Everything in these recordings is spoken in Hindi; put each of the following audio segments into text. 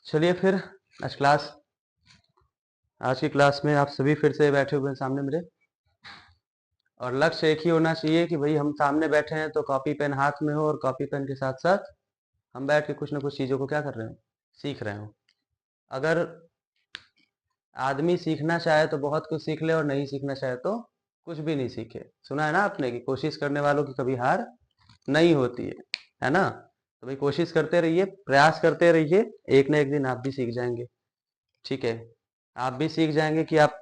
चलिए फिर आज की क्लास में आप सभी फिर से बैठे हुए हैं सामने मेरे। और लक्ष्य एक ही होना चाहिए कि भाई हम सामने बैठे हैं तो कॉपी पेन हाथ में हो, और कॉपी पेन के साथ साथ हम बैठ के कुछ ना कुछ चीज़ों को क्या कर रहे हो, सीख रहे हो। अगर आदमी सीखना चाहे तो बहुत कुछ सीख ले, और नहीं सीखना चाहे तो कुछ भी नहीं सीखे। सुना है ना आपने कि कोशिश करने वालों की कभी हार नहीं होती है ना। तो भाई कोशिश करते रहिए, प्रयास करते रहिए, एक ना एक दिन आप भी सीख जाएंगे। ठीक है, आप भी सीख जाएंगे कि आप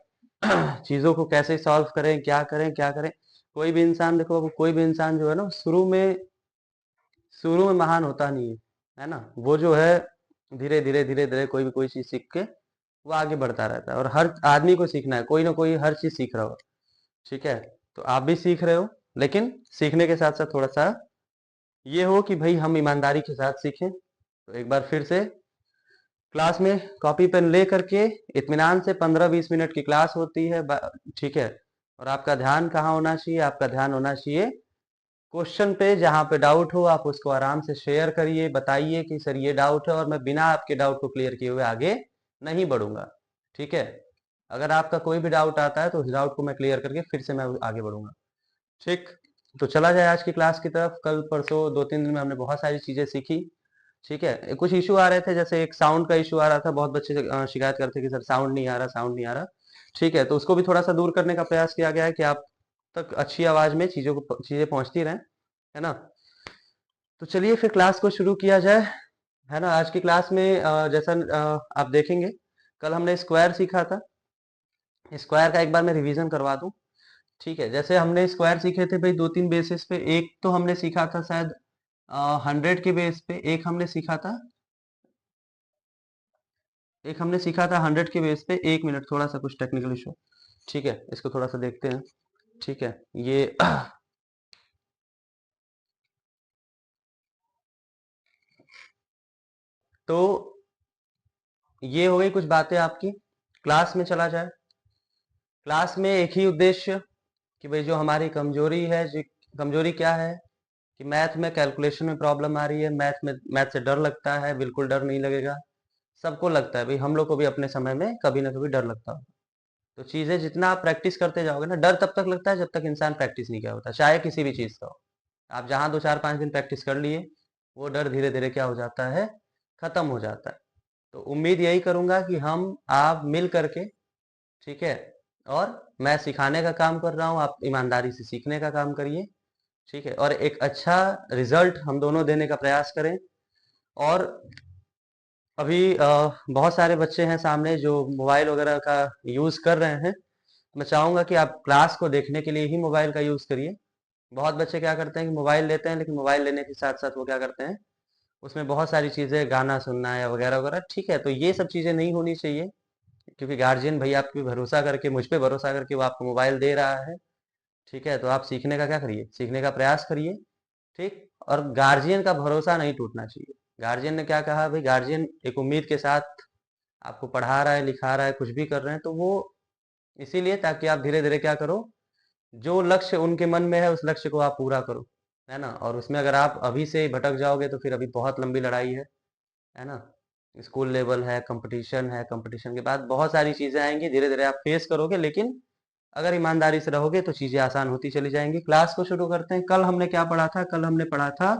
चीज़ों को कैसे सॉल्व करें, क्या करें क्या करें। कोई भी इंसान, देखो कोई भी इंसान जो है ना, शुरू में महान होता नहीं है ना। वो जो है धीरे धीरे धीरे धीरे कोई भी कोई चीज़ सीख के वो आगे बढ़ता रहता है। और हर आदमी को सीखना है, कोई ना कोई हर चीज़ सीख रहा हो। ठीक है, तो आप भी सीख रहे हो, लेकिन सीखने के साथ साथ थोड़ा सा ये हो कि भाई हम ईमानदारी के साथ सीखें। तो एक बार फिर से क्लास में कॉपी पेन ले करके इत्मीनान से 15-20 मिनट की क्लास होती है। ठीक है, और आपका ध्यान कहाँ होना चाहिए? आपका ध्यान होना चाहिए क्वेश्चन पे। जहाँ पे डाउट हो आप उसको आराम से शेयर करिए, बताइए कि सर ये डाउट है, और मैं बिना आपके डाउट को क्लियर किए हुए आगे नहीं बढ़ूंगा। ठीक है, अगर आपका कोई भी डाउट आता है तो उस डाउट को मैं क्लियर करके फिर से मैं आगे बढ़ूंगा। ठीक, तो चला जाए आज की क्लास की तरफ। कल परसों 2-3 दिन में हमने बहुत सारी चीजें सीखी। ठीक है, कुछ इशू आ रहे थे, जैसे एक साउंड का इशू आ रहा था। बहुत बच्चे शिकायत करते कि सर साउंड नहीं आ रहा, साउंड नहीं आ रहा। ठीक है, तो उसको भी थोड़ा सा दूर करने का प्रयास किया गया है कि आप तक अच्छी आवाज में चीजें पहुंचती रहें, है ना। तो चलिए फिर क्लास को शुरू किया जाए, है ना। आज की क्लास में जैसा आप देखेंगे, कल हमने स्क्वायर सीखा था। स्क्वायर का एक बार मैं रिवीजन करवा दूं। ठीक है, जैसे हमने स्क्वायर सीखे थे भाई 2-3 बेसिस पे। एक तो हमने सीखा था शायद 100 के बेस पे, एक हमने सीखा था 100 के बेस पे। एक मिनट, थोड़ा सा कुछ टेक्निकल इशू। ठीक है, इसको थोड़ा सा देखते हैं। ठीक है, ये तो ये हो गई कुछ बातें आपकी। क्लास में चला जाए। क्लास में एक ही उद्देश्य कि भाई जो हमारी कमजोरी है, जो कमजोरी क्या है कि मैथ में कैलकुलेशन में प्रॉब्लम आ रही है। मैथ से डर लगता है, बिल्कुल डर नहीं लगेगा। सबको लगता है भाई, हम लोग को भी अपने समय में कभी ना कभी डर लगता है। तो चीजें जितना आप प्रैक्टिस करते जाओगे ना, डर तब तक लगता है जब तक इंसान प्रैक्टिस नहीं किया होता, चाहे किसी भी चीज का हो। आप जहाँ 2-4-5 दिन प्रैक्टिस कर लिए, वो डर धीरे धीरे क्या हो जाता है, खत्म हो जाता है। तो उम्मीद यही करूंगा कि हम आप मिल करके, ठीक है, और मैं सिखाने का काम कर रहा हूँ, आप ईमानदारी से सीखने का काम करिए। ठीक है, और एक अच्छा रिजल्ट हम दोनों देने का प्रयास करें। और अभी बहुत सारे बच्चे हैं सामने जो मोबाइल वगैरह का यूज कर रहे हैं। मैं चाहूंगा कि आप क्लास को देखने के लिए ही मोबाइल का यूज करिए। बहुत बच्चे क्या करते हैं कि मोबाइल लेते हैं, लेकिन मोबाइल लेने के साथ साथ वो क्या करते हैं, उसमें बहुत सारी चीजें, गाना सुनना या वगैरह वगैरह। ठीक है, तो ये सब चीजें नहीं होनी चाहिए, क्योंकि गार्जियन भाई आप पे भरोसा करके, मुझ पे भरोसा करके वो आपको मोबाइल दे रहा है। ठीक है, तो आप सीखने का क्या करिए, सीखने का प्रयास करिए। ठीक, और गार्जियन का भरोसा नहीं टूटना चाहिए। गार्जियन ने क्या कहा भाई, गार्जियन एक उम्मीद के साथ आपको पढ़ा रहा है, लिखा रहा है, कुछ भी कर रहे हैं, तो वो इसीलिए ताकि आप धीरे धीरे क्या करो, जो लक्ष्य उनके मन में है उस लक्ष्य को आप पूरा करो, है ना। और उसमें अगर आप अभी से ही भटक जाओगे तो फिर अभी बहुत लंबी लड़ाई है ना। स्कूल लेवल है, कंपटीशन है, कंपटीशन के बाद बहुत सारी चीजें आएंगी, धीरे धीरे आप फेस करोगे। लेकिन अगर ईमानदारी से रहोगे तो चीजें आसान होती चली जाएंगी। क्लास को शुरू करते हैं। कल हमने क्या पढ़ा था? कल हमने पढ़ा था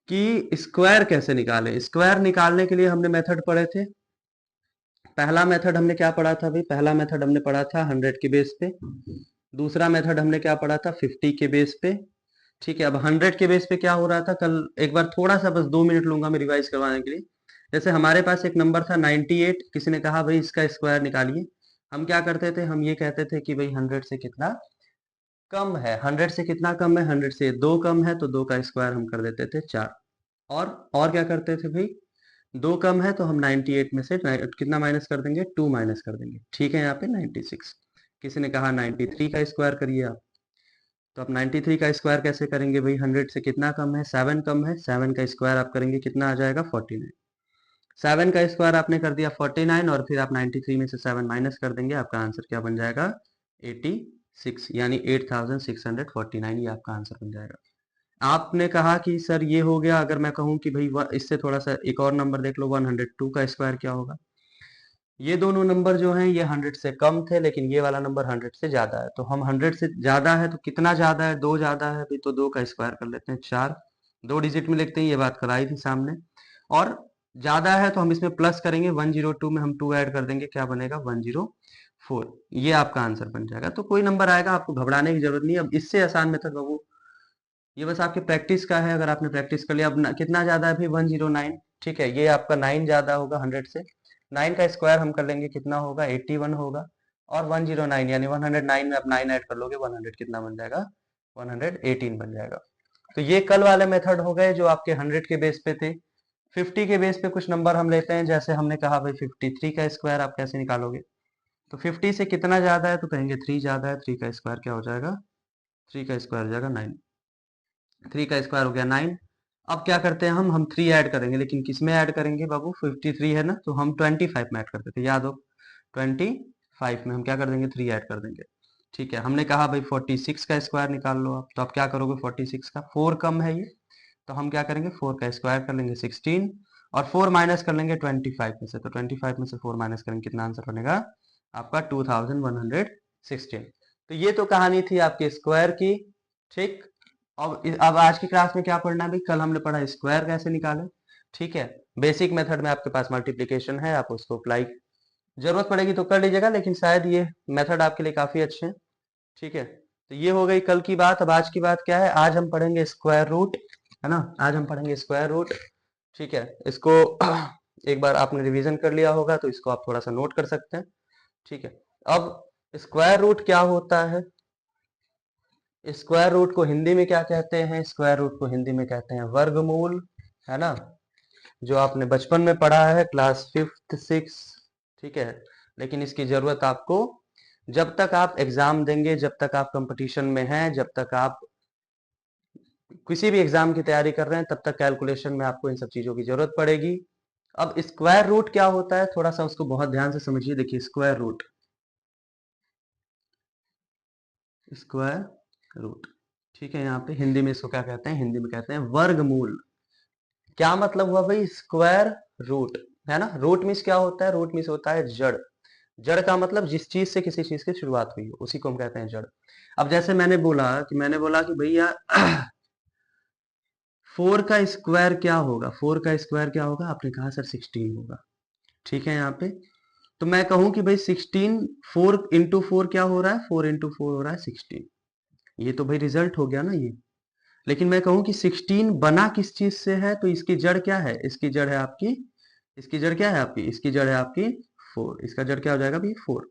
कि स्क्वायर कैसे निकालें। स्क्वायर निकालने के लिए हमने मेथड पढ़े थे। पहला मेथड हमने क्या पढ़ा था भाई? पहला मेथड हमने पढ़ा था 100 के बेस पे। दूसरा मेथड हमने क्या पढ़ा था? 50 के बेस पे। ठीक है, अब 100 के बेस पे क्या हो रहा था कल, एक बार थोड़ा सा बस 2 मिनट लूंगा मैं रिवाइज करवाने के लिए। जैसे हमारे पास एक नंबर था 98, किसी ने कहा भाई इसका स्क्वायर निकालिए। हम क्या करते थे, हम ये कहते थे कि भाई 100 से कितना कम है, 100 से कितना कम है, 100 से 2 कम है, तो 2 का स्क्वायर हम कर देते थे 4। और क्या करते थे भाई, 2 कम है तो हम 98 में से कितना माइनस कर देंगे, 2 माइनस कर देंगे। ठीक है, यहाँ पे 96। किसी ने कहा 93 का स्क्वायर करिए आप। तो आप 93 का स्क्वायर कैसे करेंगे भाई? 100 से कितना कम है, 7 कम है, 7 का स्क्वायर आप करेंगे कितना आ जाएगा, 49। 7 का स्क्वायर आपने कर दिया 49, और फिर आप 93 में से 7 माइनस कर देंगे, आपका आंसर क्या बन जाएगा, 86, यानी 8649, ये आपका आंसर बन जाएगा। आपने कहा कि सर ये हो गया, अगर मैं कहूं कि भाई इससे थोड़ा सा एक और नंबर देख लो, 102 का स्क्वायर क्या होगा। ये दोनों नंबर जो हैं ये 100 से कम थे, लेकिन ये वाला नंबर 100 से ज्यादा है। तो हम 100 से ज्यादा है तो कितना ज्यादा है, 2 ज्यादा है भी, तो 2 का स्क्वायर कर लेते हैं 4, 2 डिजिट में लिखते हैं, ये बात कराई थी सामने। और ज्यादा है तो हम इसमें प्लस करेंगे, 102 में हम 2 ऐड कर देंगे, क्या बनेगा 104। ये आपका आंसर बन जाएगा। तो कोई नंबर आएगा, आपको घबराने की जरूरत नहीं। अब इससे आसान मेथड बाबू, ये बस आपके प्रैक्टिस का है। अगर आपने प्रैक्टिस कर लिया, अब कितना ज्यादा है भाई 109, ठीक है, ये आपका 9 ज्यादा होगा 100 से। 9 का स्क्वायर हम कर लेंगे, कितना होगा 81 होगा। और 109 यानी 109 में आप 9 ऐड कर लोगे, 100 कितना बन जाएगा 118 बन जाएगा। तो ये कल वाले मेथड हो गए जो आपके 100 के बेस पे थे। 50 के बेस पे कुछ नंबर हम लेते हैं, जैसे हमने कहा भाई 53 का स्क्वायर आप कैसे निकालोगे। तो 50 से कितना ज्यादा है, तो कहेंगे 3 ज्यादा है। 3 का स्क्वायर क्या हो जाएगा, 3 का स्क्वायर हो जाएगा 9। 3 का स्क्वायर हो गया 9। अब क्या करते हैं हम 3 ऐड करेंगे, लेकिन किस में ऐड करेंगे बाबू, 53 है ना, तो हम 25 में ऐड करते थे, याद हो। 25 में हम क्या कर देंगे, 3 ऐड कर देंगे। ठीक है, हमने कहा भाई 46 का स्क्वायर निकाल लो आप, तो आप क्या करोगे, 46 का 4 कम है ये, तो हम क्या करेंगे 4 का स्क्वायर कर लेंगे 16, और 4 माइनस कर लेंगे 25 में से। तो 25 में से 4 माइनस करेंगे, कितना आंसर बनेगा आपका 2116। तो ये तो कहानी थी आपके स्क्वायर की। ठीक। अब आज की क्लास में क्या पढ़ना है भाई, कल हमने पढ़ा स्क्वायर कैसे निकालें। ठीक है, बेसिक मेथड में आपके पास मल्टीप्लिकेशन है, आप उसको अप्लाई जरूरत पड़ेगी तो कर लीजिएगा, लेकिन शायद ये मेथड आपके लिए काफी अच्छे हैं। ठीक है, तो ये हो गई कल की बात। अब आज की बात क्या है, आज हम पढ़ेंगे स्क्वायर रूट, है ना, आज हम पढ़ेंगे स्क्वायर रूट। ठीक है, इसको एक बार आपने रिवीजन कर लिया होगा तो इसको आप थोड़ा सा नोट कर सकते हैं। ठीक है, अब स्क्वायर रूट क्या होता है, स्क्वायर रूट को हिंदी में क्या कहते हैं, स्क्वायर रूट को हिंदी में कहते हैं वर्गमूल, है ना, जो आपने बचपन में पढ़ा है क्लास 5th 6। ठीक है, लेकिन इसकी जरूरत आपको जब तक आप एग्जाम देंगे, जब तक आप कंपटीशन में हैं, जब तक आप किसी भी एग्जाम की तैयारी कर रहे हैं, तब तक कैलकुलेशन में आपको इन सब चीजों की जरूरत पड़ेगी। अब स्क्वायर रूट क्या होता है, थोड़ा सा उसको बहुत ध्यान से समझिए। देखिए स्क्वायर रूट, स्क्वायर रूट, ठीक है, यहाँ पे हिंदी में इसको क्या कहते हैं, हिंदी में कहते हैं वर्गमूल। क्या मतलब हुआ भाई, स्क्वायर रूट, है ना। रूट मीन्स क्या होता है, रूट मीन्स होता है जड़। जड़ का मतलब जिस चीज से किसी चीज की शुरुआत हुई हो, उसी को हम कहते हैं जड़। अब जैसे मैंने बोला कि भैया 4 का स्क्वायर क्या होगा, 4 का स्क्वायर क्या होगा, आपने कहा सर 16 होगा। ठीक है, यहाँ पे तो मैं कहूं कि भाई 16, 4 इंटू 4 क्या हो रहा है, 4 इंटू 4 हो रहा है 16। ये तो भाई रिजल्ट हो गया ना ये। लेकिन मैं कहूं कि 16 बना किस चीज से है, तो इसकी जड़ क्या है, इसकी जड़ है आपकी, इसकी जड़ क्या है आपकी, इसकी जड़ है आपकी 4। इसका जड़ क्या हो जाएगा भाई 4,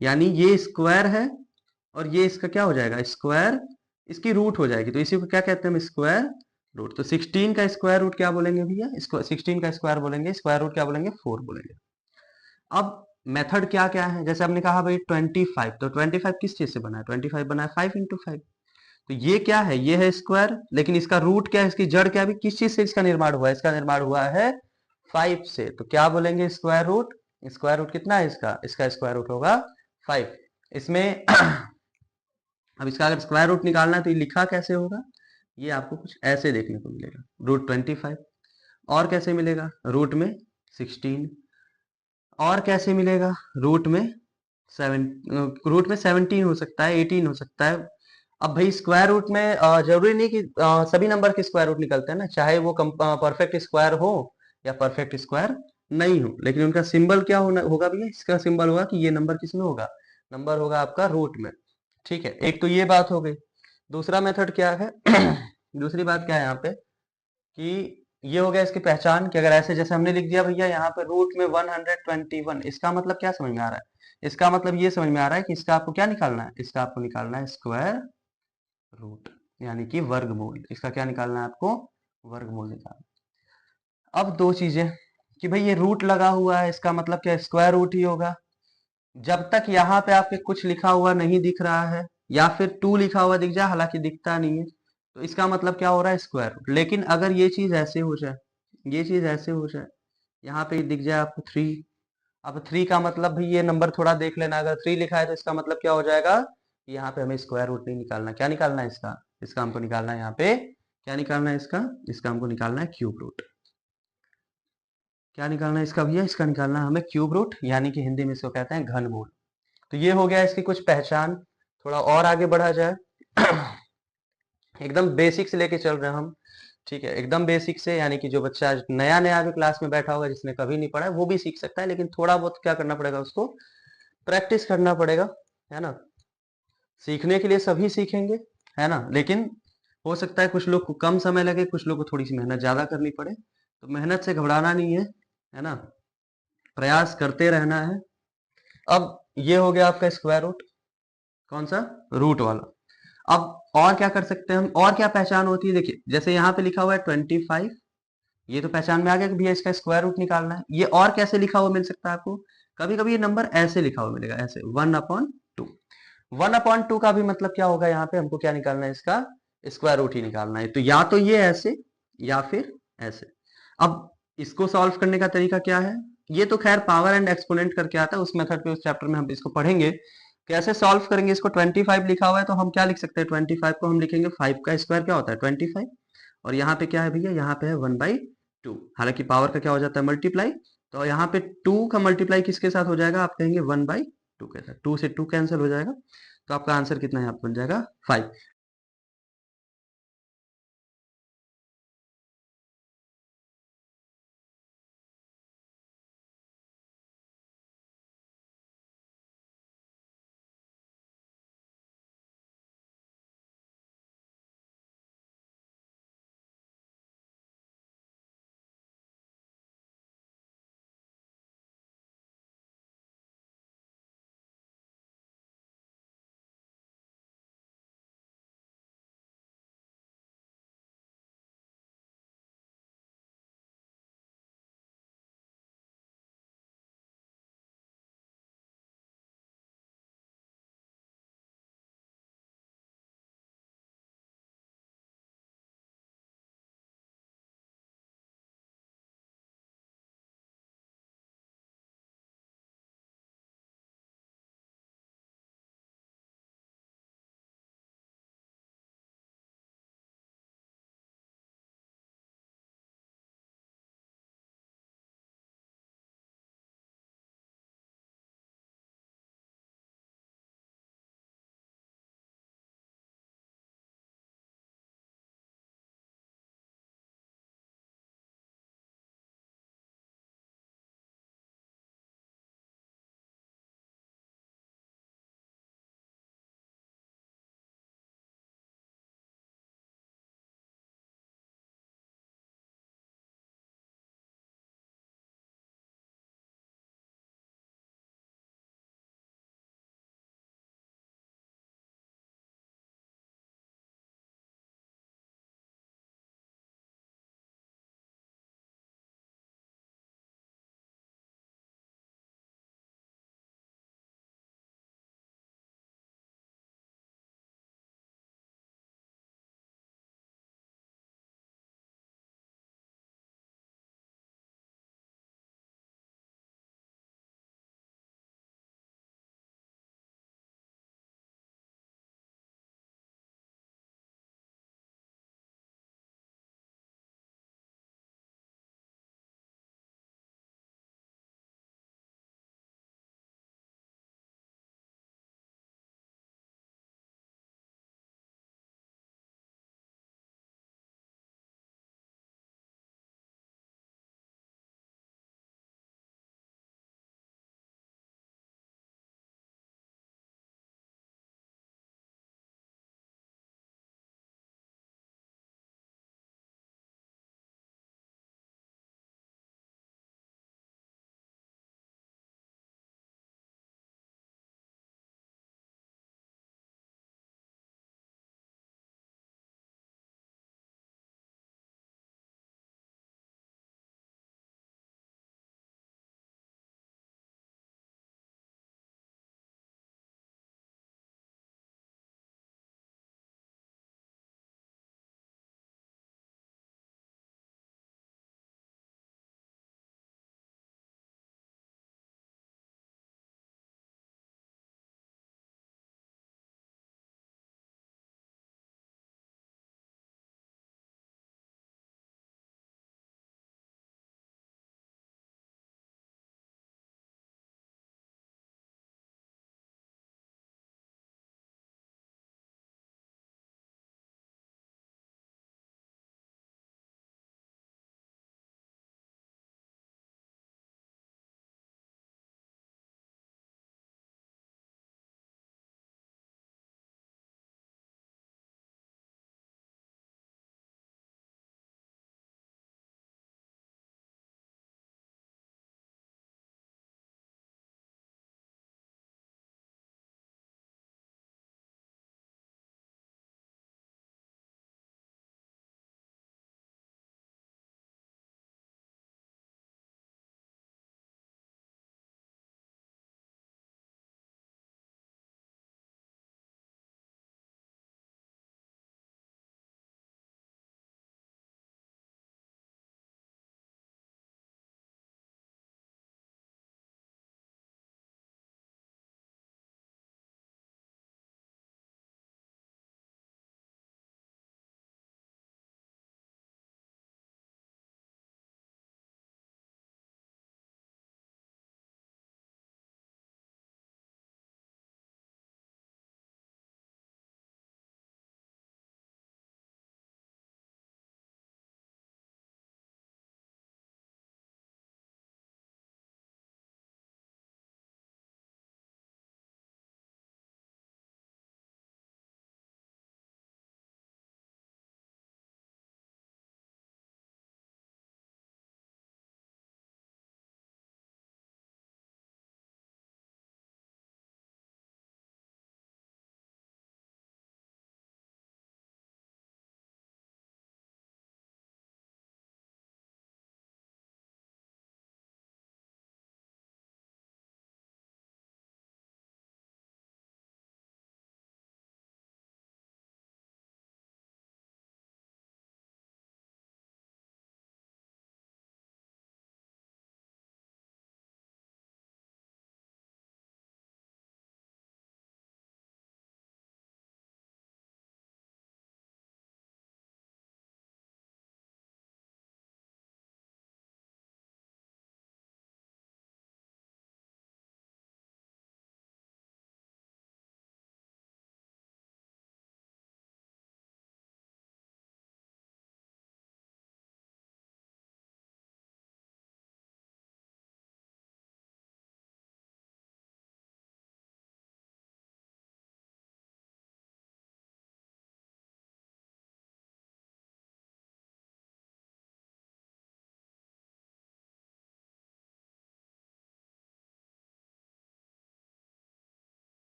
यानी ये स्क्वायर है, और ये इसका क्या हो जाएगा स्क्वायर, इसकी रूट हो जाएगी, तो इसी को क्या कहते हैं हम, स्क्वायर रूट। तो 16 का स्क्वायर रूट क्या बोलेंगे भैया, इसको 16 का स्क्वायर बोलेंगे, स्क्वायर रूट क्या बोलेंगे 4 बोलेंगे। अब मेथड क्या क्या है, जैसे हमने कहा भाई 25, तो 25 किस चीज से बना है, 25 बना है 5 इंटू 5। तो ये क्या है, ये है स्क्वायर, लेकिन इसका रूट क्या है, इसकी जड़ क्या है, किस चीज से इसका निर्माण हुआ है, इसका निर्माण हुआ है 5 से। तो क्या बोलेंगे स्क्वायर रूट, स्क्वायर रूट कितना है इसका, इसका स्क्वायर रूट होगा 5। इसमें अब इसका अगर स्क्वायर रूट निकालना है तो ये लिखा कैसे होगा, ये आपको कुछ ऐसे देखने को मिलेगा, रूट 25। और कैसे मिलेगा, रूट में 16। और कैसे मिलेगा, रूट में 7, रूट में 17 हो सकता है, 18 हो सकता है। अब भाई स्क्वायर रूट में जरूरी नहीं कि सभी नंबर के स्क्वायर रूट निकलते हैं ना, चाहे वो परफेक्ट स्क्वायर हो या परफेक्ट स्क्वायर नहीं हो, लेकिन उनका सिंबल क्या होगा भैया, इसका सिंबल होगा कि ये नंबर किस में होगा, नंबर होगा आपका रूट में। ठीक है, एक तो ये बात हो गई। दूसरा मेथड क्या है दूसरी बात क्या है यहाँ पे, कि ये हो गया इसकी पहचान, कि अगर ऐसे जैसे हमने लिख दिया भैया यहाँ पे रूट में 121, इसका मतलब क्या समझ में आ रहा है, इसका मतलब ये समझ में आ रहा है कि इसका आपको क्या निकालना है, इसका आपको निकालना है स्क्वायर रूट, यानी कि वर्गमूल। इसका क्या निकालना है आपको, वर्गमूल निकालना। अब दो चीजें, कि भाई ये रूट लगा हुआ है, इसका मतलब क्या स्क्वायर रूट ही होगा। जब तक यहाँ पे आपके कुछ लिखा हुआ नहीं दिख रहा है, या फिर 2 लिखा हुआ दिख जाए, हालांकि दिखता नहीं है, तो इसका मतलब क्या हो रहा है स्क्वायर रूट। लेकिन अगर ये चीज ऐसे हो जाए, ये चीज ऐसे हो जाए, यहाँ पे दिख जाए आपको 3, अब 3 का मतलब भी ये नंबर थोड़ा देख लेना, अगर 3 लिखा है तो इसका मतलब क्या हो जाएगा, यहाँ पे हमें स्क्वायर रूट नहीं निकालना, क्या निकालना है इसका, इसका हमको निकालना है यहाँ पे क्या निकालना है इसका हमको निकालना है क्यूब रूट। क्या निकालना है इसका भैया? इसका निकालना है हमें क्यूब रूट, यानी कि हिंदी में इसको कहते हैं घनमूल। तो ये हो गया इसकी कुछ पहचान। थोड़ा और आगे बढ़ा जाए। एकदम बेसिक से लेके चल रहे हैं हम, ठीक है, एकदम बेसिक से, यानी कि जो बच्चा नया नया भी क्लास में बैठा होगा, जिसने कभी नहीं पढ़ा है, वो भी सीख सकता है, लेकिन थोड़ा बहुत क्या करना पड़ेगा, उसको प्रैक्टिस करना पड़ेगा, है ना। सीखने के लिए सभी सीखेंगे, है ना, लेकिन हो सकता है कुछ लोग को कम समय लगे, कुछ लोग को थोड़ी सी मेहनत ज्यादा करनी पड़े। तो मेहनत से घबराना नहीं है ना, प्रयास करते रहना है। अब ये हो गया आपका स्क्वायर रूट, कौन सा? रूट वाला। अब और क्या कर सकते हैं हम, और क्या पहचान होती है? देखिए जैसे यहाँ पे लिखा हुआ है 25, ये तो पहचान में आ गया कि भैया इसका स्क्वायर रूट निकालना है। ये और कैसे लिखा हुआ मिल सकता है आपको? कभी कभी ये नंबर ऐसे लिखा हुआ मिलेगा, ऐसे 1/2। 1/2 का भी मतलब क्या होगा? यहाँ पे हमको क्या निकालना है? इसका स्क्वायर रूट ही निकालना है। तो या तो ये ऐसे या फिर ऐसे। अब इसको सॉल्व करने का तरीका क्या है? ये तो खैर पावर एंड एक्सपोनेंट करके आता है, उस मेथड पे उस चैप्टर में हम इसको पढ़ेंगे कैसे सॉल्व करेंगे। इसको 25 लिखा हुआ है तो हम क्या लिख सकते हैं? 25 को हम लिखेंगे 5 का स्क्वायर क्या होता है? 25। और यहाँ पे क्या है भैया? यहाँ पे है 1/2। हालांकि पावर का क्या हो जाता है? मल्टीप्लाई। तो यहाँ पे 2 का मल्टीप्लाई किसके साथ हो जाएगा? आप कहेंगे 1/2 के साथ। 2 से 2 कैंसिल हो जाएगा, तो आपका आंसर कितना है? यहाँ पे बन जाएगा 5।